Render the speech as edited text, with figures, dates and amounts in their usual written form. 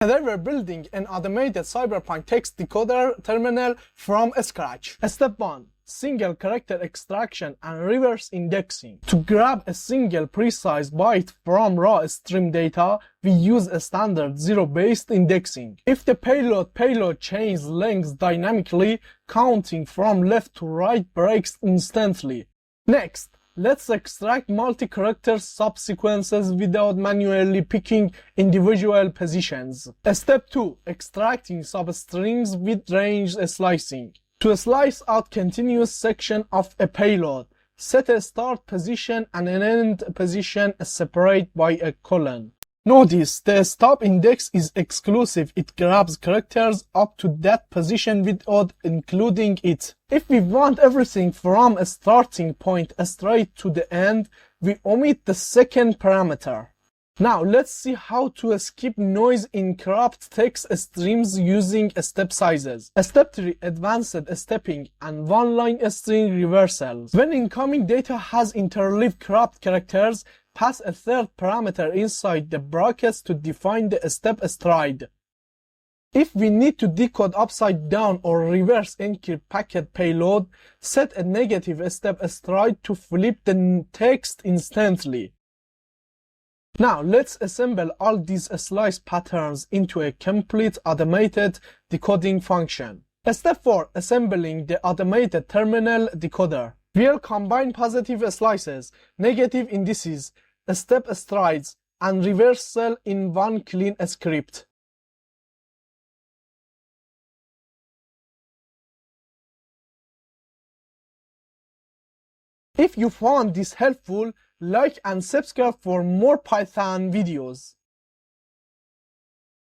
They were building an automated cyberpunk text decoder terminal from scratch. Step 1. Single character extraction and reverse indexing. To grab a single precise byte from raw stream data, we use a standard zero-based indexing. If the payload changes length dynamically, counting from left to right breaks instantly. Next, let's extract multi-character subsequences without manually picking individual positions. Step 2. Extracting substrings with range slicing. To slice out continuous section of a payload, set a start position and an end position separated by a colon. Notice the stop index is exclusive. It grabs characters up to that position without including it. If we want everything from a starting point straight to the end, we omit the second parameter. Now let's see how to skip noise in cropped text streams using step sizes. Step 3. Advanced stepping and one-line string reversals. When incoming data has interleaved cropped characters, pass a third parameter inside the brackets to define the step stride. If we need to decode upside down or reverse encrypt packet payload, set a negative step stride to flip the text instantly. Now let's assemble all these slice patterns into a complete automated decoding function. Step 4. Assembling the automated terminal decoder. We'll combine positive slices, negative indices, step strides, and reversal in one clean script. If you found this helpful, like and subscribe for more Python videos.